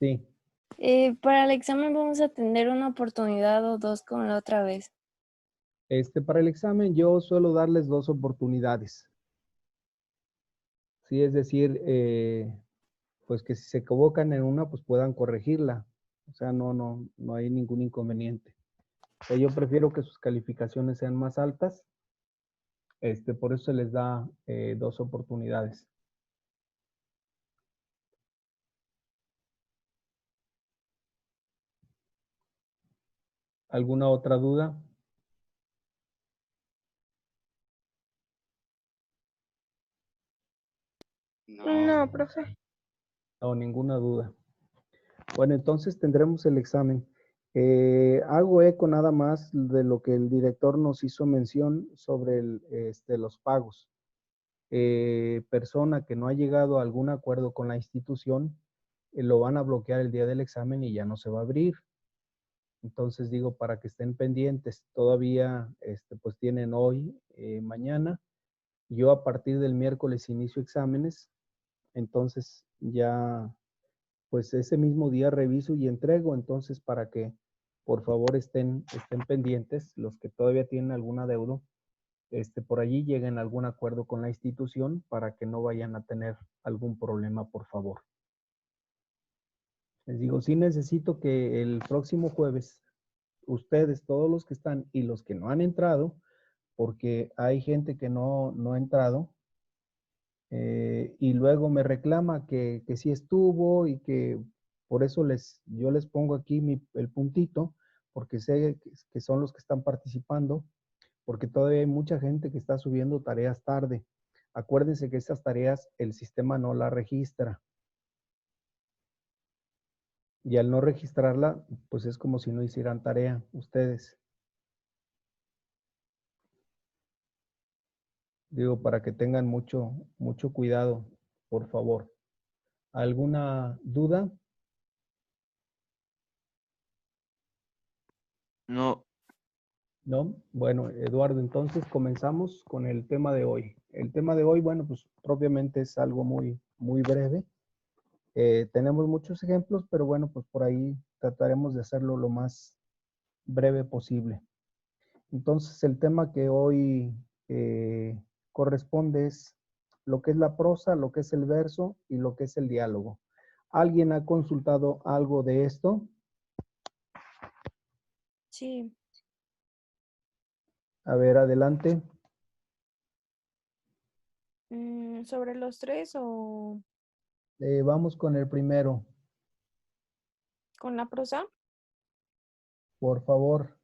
Sí. Para el examen vamos a tener una oportunidad o dos como la otra vez. Para el examen yo suelo darles 2 oportunidades. Sí, es decir, pues que si se equivocan en una, pues puedan corregirla. O sea, no hay ningún inconveniente. O sea, yo prefiero que sus calificaciones sean más altas. Por eso se les da 2 oportunidades. ¿Alguna otra duda? No, profe. No, ninguna duda. Bueno, entonces tendremos el examen. Hago eco nada más de lo que el director nos hizo mención sobre los pagos. Persona que no ha llegado a algún acuerdo con la institución, lo van a bloquear el día del examen y ya no se va a abrir. Entonces digo, para que estén pendientes, todavía pues tienen hoy, mañana. Yo a partir del miércoles inicio exámenes, entonces ya pues ese mismo día reviso y entrego, entonces para que por favor estén pendientes los que todavía tienen algún adeudo, por allí lleguen a algún acuerdo con la institución para que no vayan a tener algún problema, por favor. Les digo, sí necesito que el próximo jueves, ustedes, todos los que están y los que no han entrado, porque hay gente que no ha entrado, y luego me reclama que sí estuvo y que por eso yo les pongo aquí el puntito, porque sé que son los que están participando, porque todavía hay mucha gente que está subiendo tareas tarde. Acuérdense que esas tareas el sistema no las registra. Y al no registrarla, pues es como si no hicieran tarea ustedes. Digo, para que tengan mucho cuidado, por favor. ¿Alguna duda? No. ¿No? Bueno, Eduardo, entonces comenzamos con el tema de hoy. El tema de hoy, bueno, pues propiamente es algo muy breve. Tenemos muchos ejemplos, pero bueno, pues por ahí trataremos de hacerlo lo más breve posible. Entonces, el tema que hoy corresponde es lo que es la prosa, lo que es el verso y lo que es el diálogo. ¿Alguien ha consultado algo de esto? Sí. A ver, adelante. ¿Sobre los tres o Vamos con el primero, con la prosa? por favor.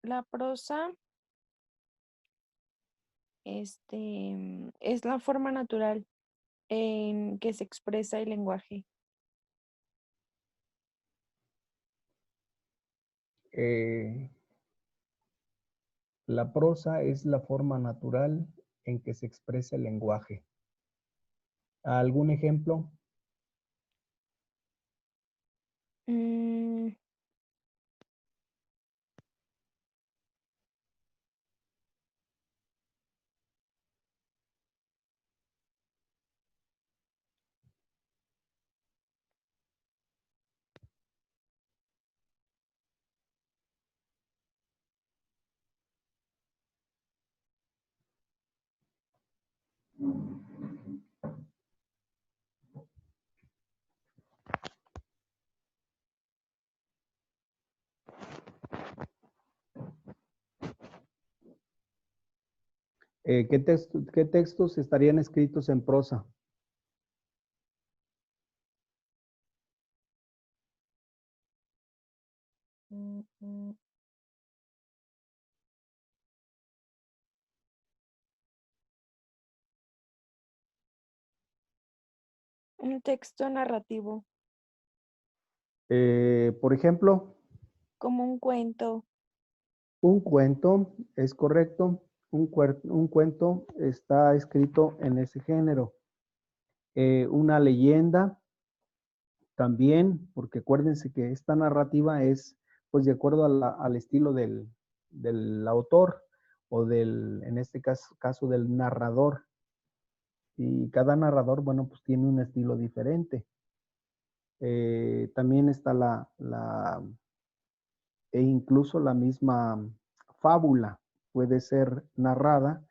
La prosa, es la forma natural en que se expresa el lenguaje. La prosa es la forma natural en que se expresa el lenguaje. ¿Algún ejemplo? Mm, ¿Qué textos estarían escritos en prosa? un texto narrativo, Por ejemplo, como un cuento. un cuento, es correcto. Un cuento está escrito en ese género. Una leyenda también, porque acuérdense que esta narrativa es pues de acuerdo al estilo del autor. o en este caso del narrador. Y cada narrador, bueno, pues tiene un estilo diferente. También está e incluso la misma fábula puede ser narrada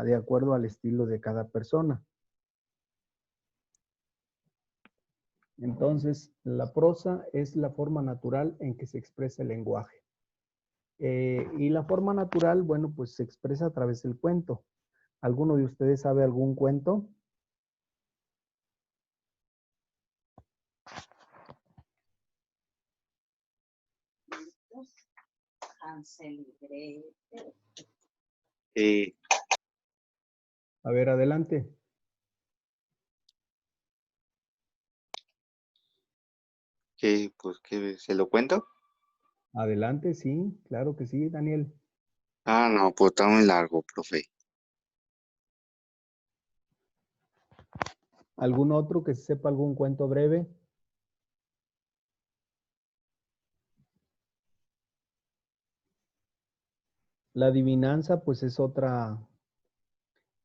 de acuerdo al estilo de cada persona. Entonces, la prosa es la forma natural en que se expresa el lenguaje. Y la forma natural, bueno, pues se expresa a través del cuento. ¿Alguno de ustedes sabe algún cuento? Hansel y Gretel. A ver, adelante. Pues, ¿qué? ¿Se lo cuento? Adelante, sí, claro que sí, Daniel. Ah, no, pues está muy largo, profe. ¿Algún otro que sepa algún cuento breve? La adivinanza, pues es otra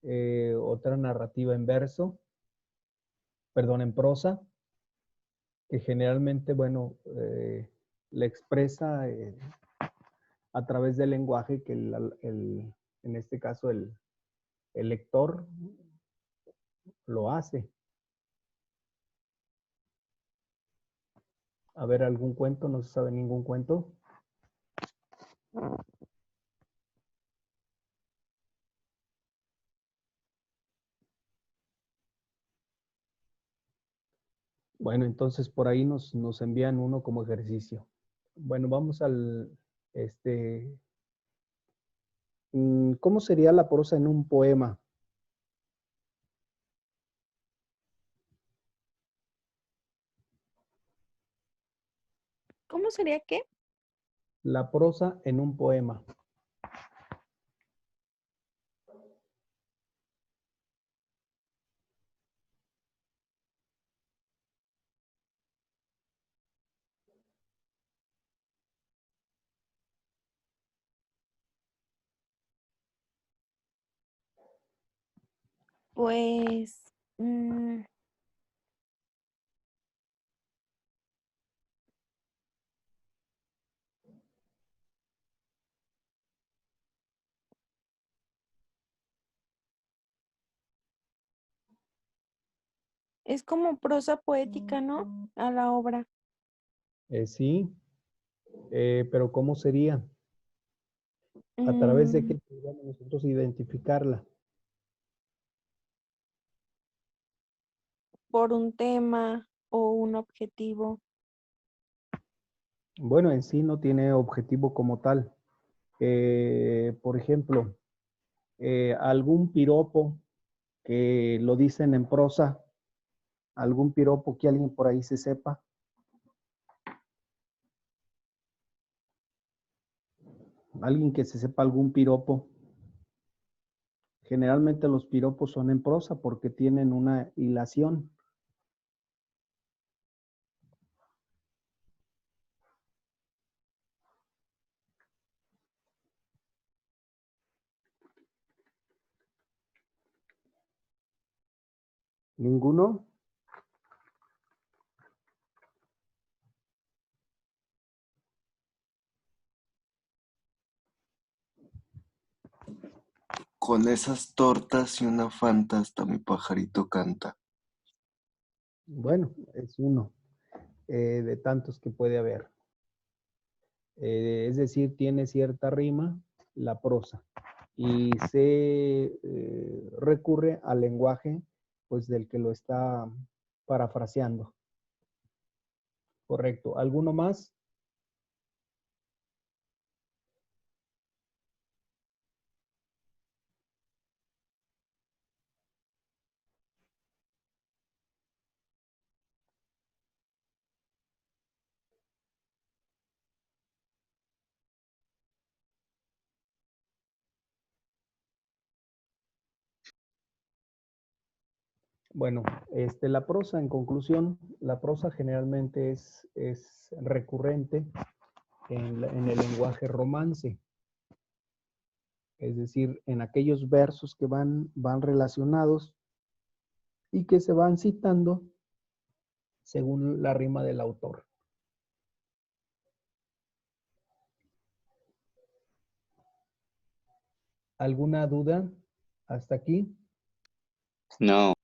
narrativa en verso, perdón, en prosa, que generalmente, bueno, le expresa a través del lenguaje que en este caso el lector lo hace. A ver, ¿algún cuento? ¿No se sabe ningún cuento? Bueno, entonces por ahí nos envían uno como ejercicio. Bueno, vamos ¿cómo sería la prosa en un poema? ¿Cómo sería qué? La prosa en un poema. Pues, es como prosa poética, ¿no? A la obra. Sí, pero ¿cómo sería? ¿A través de qué podríamos nosotros identificarla? Por un tema o un objetivo. Bueno, en sí no tiene objetivo como tal. Por ejemplo, algún piropo que lo dicen en prosa, algún piropo que alguien por ahí se sepa. Alguien que se sepa algún piropo. Generalmente los piropos son en prosa porque tienen una hilación. ¿Ninguno? Con esas tortas y una Fanta hasta mi pajarito canta. Bueno, es uno de tantos que puede haber. Es decir, tiene cierta rima la prosa y se recurre al lenguaje pues del que lo está parafraseando. Correcto. ¿Alguno más? Bueno, la prosa, en conclusión, la prosa generalmente es recurrente en el lenguaje romance. Es decir, en aquellos versos que van relacionados y que se van citando según la rima del autor. ¿Alguna duda hasta aquí? No,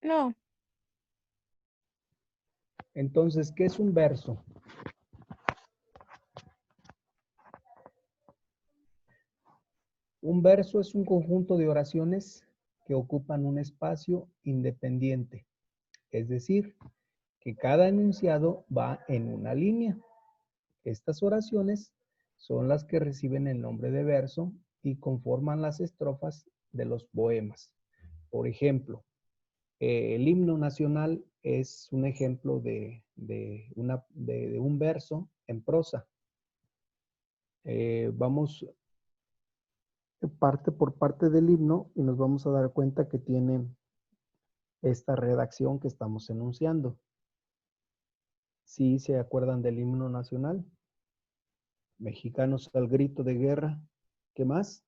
No, Entonces, ¿qué es un verso? Un verso es un conjunto de oraciones que ocupan un espacio independiente, es decir, que cada enunciado va en una línea. Estas oraciones son las que reciben el nombre de verso y conforman las estrofas de los poemas. Por ejemplo, el himno nacional es un ejemplo de un verso en prosa. Vamos parte por parte del himno y nos vamos a dar cuenta que tiene esta redacción que estamos enunciando. ¿Sí se acuerdan del himno nacional? Mexicanos al grito de guerra. ¿Qué más?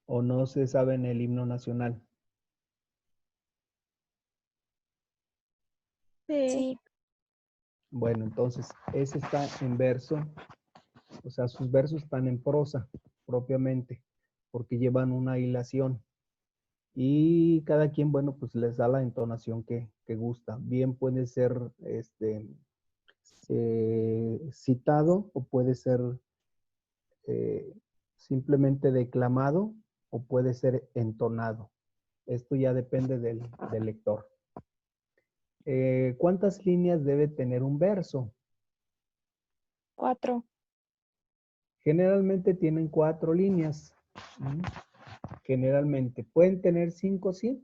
¿O no se saben el himno nacional? sí. Bueno, entonces ese está en verso, o sea, sus versos están en prosa propiamente, porque llevan una hilación. Y cada quien, bueno, pues les da la entonación que gusta. Bien puede ser citado o puede ser eh, simplemente declamado o puede ser entonado. Esto ya depende del lector. ¿Cuántas líneas debe tener un verso? 4. Generalmente tienen 4 líneas. Generalmente. Pueden tener 5, sí,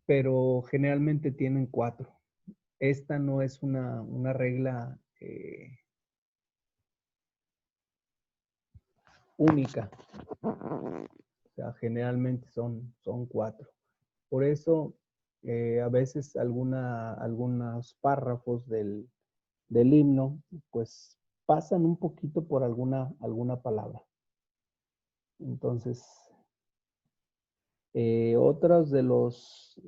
pero generalmente tienen 4. Esta no es una regla única. O sea, generalmente son 4. Por eso, a veces algunos párrafos del himno, pues pasan un poquito por alguna palabra. Entonces, otros de los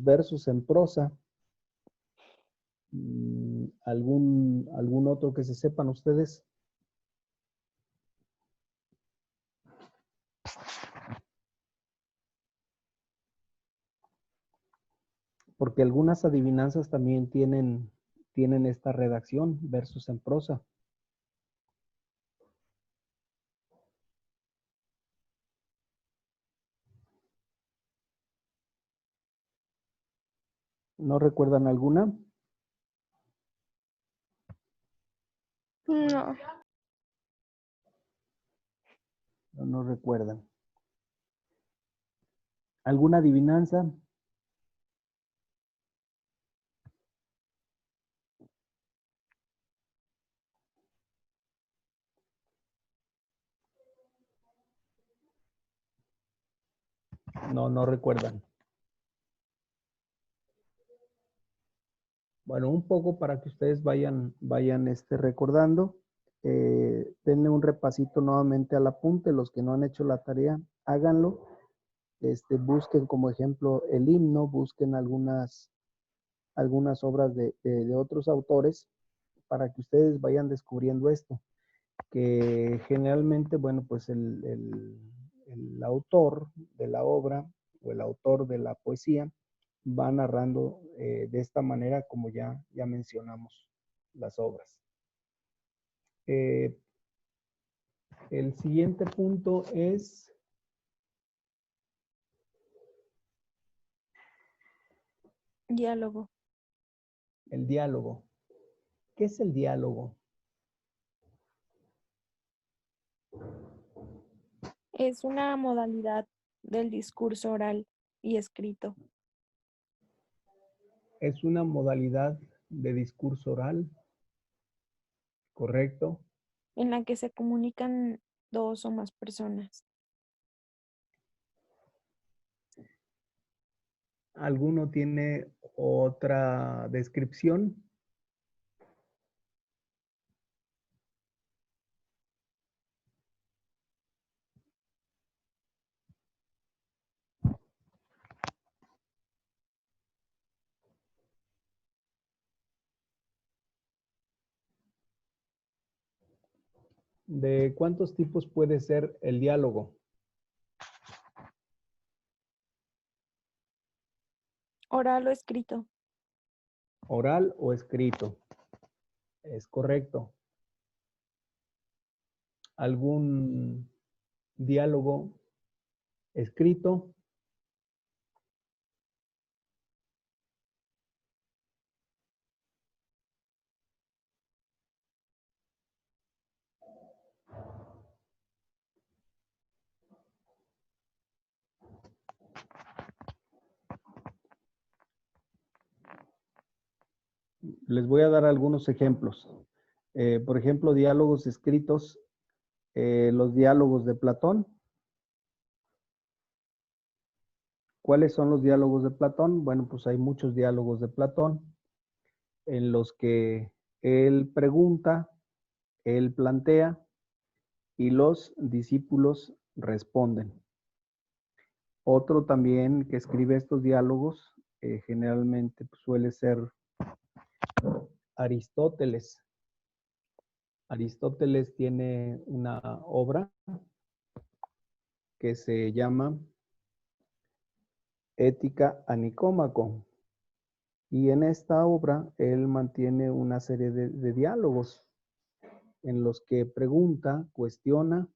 versos en prosa, algún otro que se sepan ustedes. Porque algunas adivinanzas también tienen esta redacción, versos en prosa. ¿No recuerdan alguna? No, No recuerdan. ¿Alguna adivinanza? No recuerdan. Bueno, un poco para que ustedes vayan recordando. Denle un repasito nuevamente al apunte. Los que no han hecho la tarea, háganlo. Busquen como ejemplo el himno, busquen algunas obras de otros autores para que ustedes vayan descubriendo esto. Que generalmente, bueno, pues el autor de la obra o el autor de la poesía va narrando de esta manera como ya mencionamos las obras. El siguiente punto es diálogo. el diálogo. ¿Qué es el diálogo? Es una modalidad del discurso oral y escrito, Es una modalidad de discurso oral, ¿correcto? en la que se comunican 2 o más personas. ¿Alguno tiene otra descripción? ¿De cuántos tipos puede ser el diálogo? Oral o escrito. ¿Oral o escrito? Es correcto. ¿Algún diálogo escrito? Les voy a dar algunos ejemplos. Por ejemplo, diálogos escritos, los diálogos de Platón. ¿Cuáles son los diálogos de Platón? Bueno, pues hay muchos diálogos de Platón en los que él pregunta, él plantea y los discípulos responden. Otro también que escribe estos diálogos generalmente pues, suele ser Aristóteles. Aristóteles tiene una obra que se llama Ética a Nicómaco. Y en esta obra él mantiene una serie de diálogos en los que pregunta, cuestiona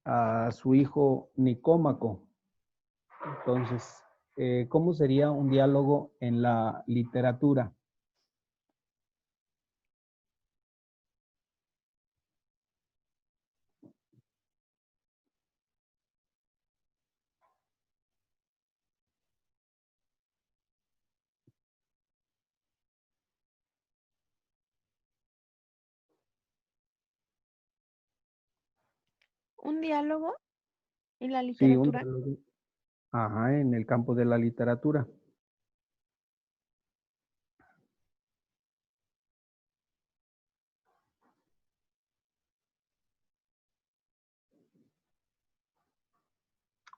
a su hijo Nicómaco. Entonces, ¿cómo sería un diálogo en la literatura? ¿Un diálogo en la Sí, un literatura? diálogo. Ajá, en el campo de la literatura.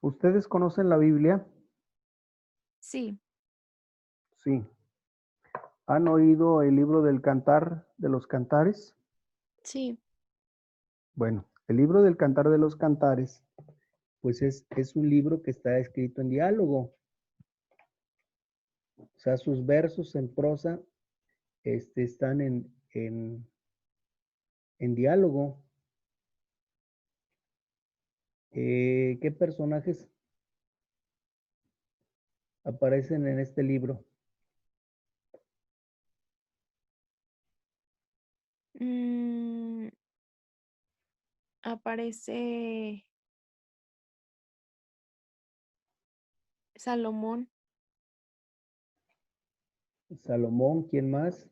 ¿Ustedes conocen la Biblia? Sí, Sí. ¿Han oído el libro del Cantar de los Cantares? sí. Bueno, el libro del Cantar de los Cantares, pues es un libro que está escrito en diálogo. O sea, sus versos en prosa están en diálogo. ¿Qué personajes aparecen en este libro? Mm, aparece Salomón. Salomón, ¿quién más?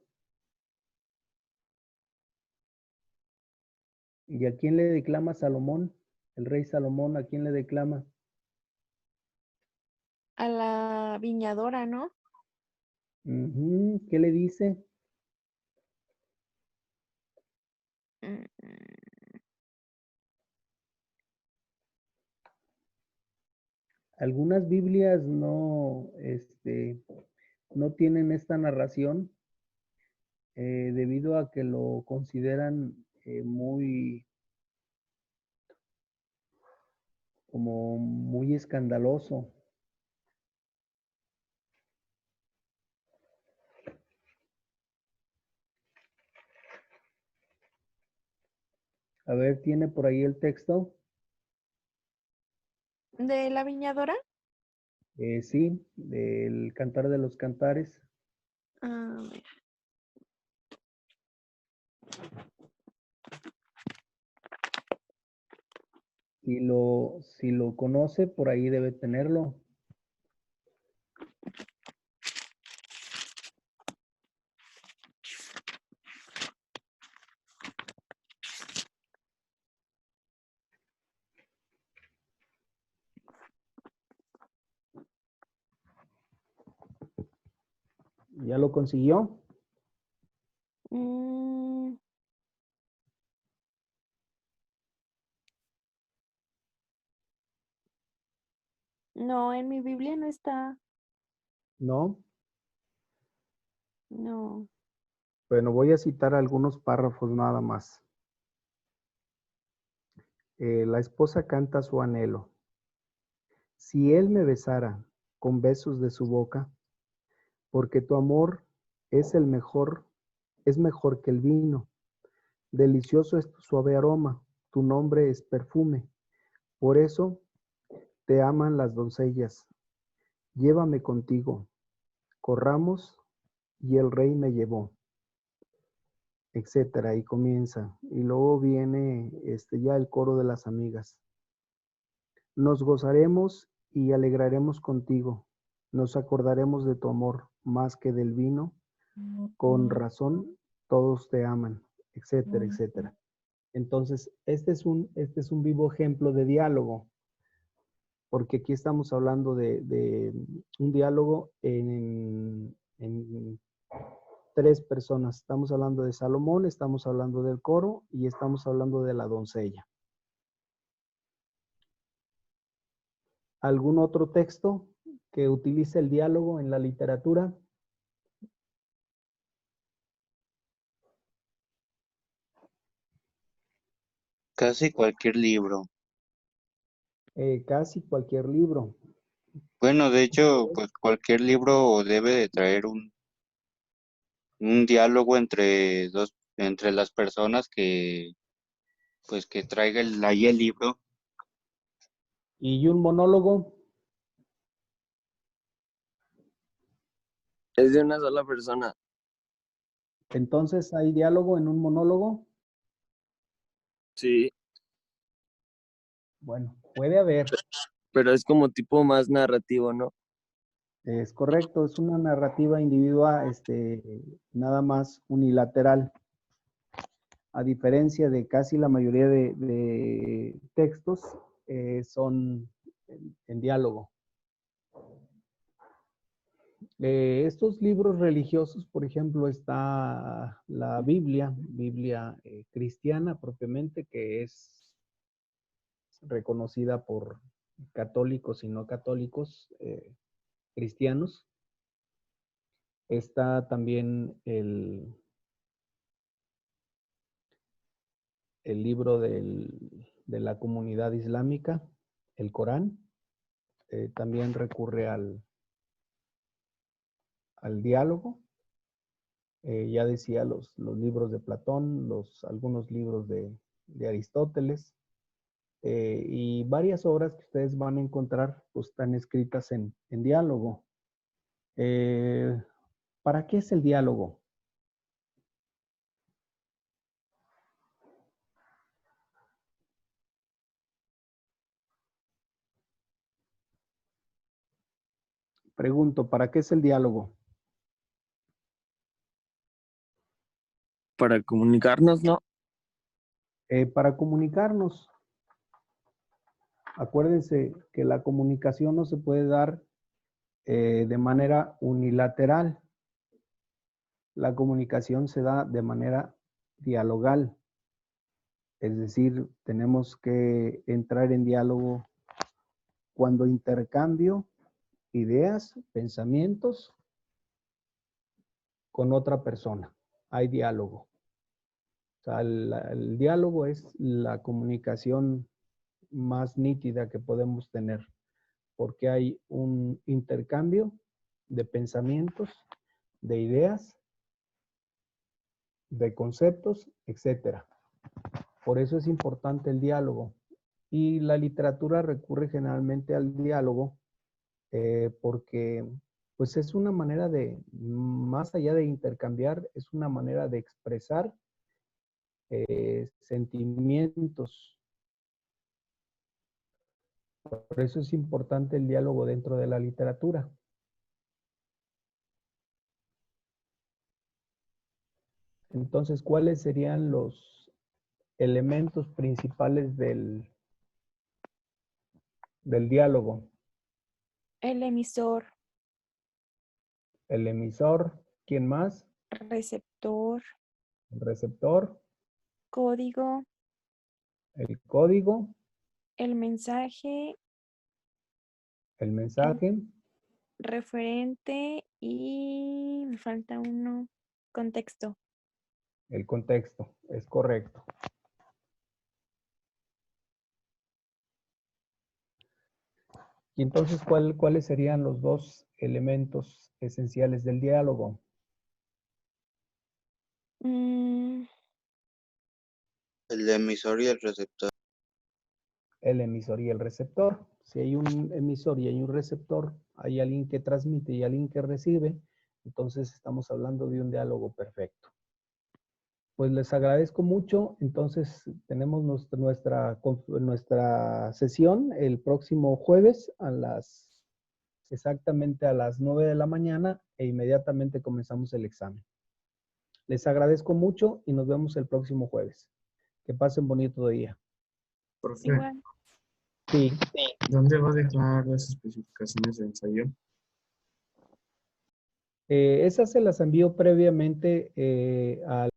¿Y a quién le declama Salomón? El rey Salomón, ¿a quién le declama? A la viñadora, ¿no? Ujú, ¿qué le dice? Mm, Algunas Biblias no tienen esta narración debido a que lo consideran como muy escandaloso. A ver, ¿tiene por ahí el texto? ¿De la viñadora? Sí, del Cantar de los Cantares. A ver. Si lo conoce, por ahí debe tenerlo. ¿Ya lo consiguió? Mm, no, en mi Biblia no está. No. No. Bueno, voy a citar algunos párrafos nada más. La esposa canta su anhelo. Si él me besara con besos de su boca, porque tu amor es el mejor, es mejor que el vino. Delicioso es tu suave aroma, tu nombre es perfume. Por eso te aman las doncellas. Llévame contigo, corramos, y el rey me llevó, etcétera, y comienza. Y luego viene ya el coro de las amigas. Nos gozaremos y alegraremos contigo. Nos acordaremos de tu amor más que del vino. Con razón todos te aman, etcétera, etcétera. Entonces, este es un vivo ejemplo de diálogo, porque aquí estamos hablando de un diálogo en tres personas. Estamos hablando de Salomón, estamos hablando del coro y estamos hablando de la doncella. ¿Algún otro texto que utilice el diálogo en la literatura? Casi cualquier libro. Casi cualquier libro. Bueno, de hecho, pues cualquier libro debe de traer un diálogo entre las personas pues que traiga ahí el libro. ¿Y un monólogo? Es de una sola persona. Entonces, ¿hay diálogo en un monólogo? Sí, Bueno, puede haber. pero es como tipo más narrativo, ¿no? Es correcto, es una narrativa individual, nada más unilateral. A diferencia de casi la mayoría de textos, son en diálogo. Estos libros religiosos, por ejemplo, está la Biblia cristiana propiamente, que es reconocida por católicos y no católicos cristianos. Está también el libro de la comunidad islámica, el Corán. También recurre al diálogo. Ya decía los libros de Platón, algunos libros de Aristóteles, y varias obras que ustedes van a encontrar pues, están escritas en diálogo. ¿Para qué es el diálogo? Pregunto, ¿para qué es el diálogo? Para comunicarnos, ¿no? Para comunicarnos. Acuérdense que la comunicación no se puede dar de manera unilateral. La comunicación se da de manera dialogal. Es decir, tenemos que entrar en diálogo cuando intercambio ideas, pensamientos con otra persona. Hay diálogo. O sea, el diálogo es la comunicación más nítida que podemos tener, porque hay un intercambio de pensamientos, de ideas, de conceptos, etcétera. Por eso es importante el diálogo. Y la literatura recurre generalmente al diálogo porque pues es una manera de, más allá de intercambiar, es una manera de expresar sentimientos. Por eso es importante el diálogo dentro de la literatura. Entonces, ¿cuáles serían los elementos principales del diálogo? El emisor, El emisor, ¿quién más? receptor, El receptor, código, el código, el mensaje, el el mensaje, referente y me falta uno, contexto. el contexto. Es correcto. Y entonces, ¿cuáles serían los dos elementos esenciales del diálogo? Mm, El emisor y el receptor. El emisor y el receptor. Si hay un emisor y hay un receptor, hay alguien que transmite y alguien que recibe, entonces estamos hablando de un diálogo perfecto. Pues les agradezco mucho. Entonces tenemos nuestra sesión el próximo jueves exactamente a las 9 de la mañana e inmediatamente comenzamos el examen. Les agradezco mucho y nos vemos el próximo jueves. Que pasen bonito día. Profe, igual. Sí. ¿dónde va a dejar las especificaciones de ensayo? Esas se las envío previamente al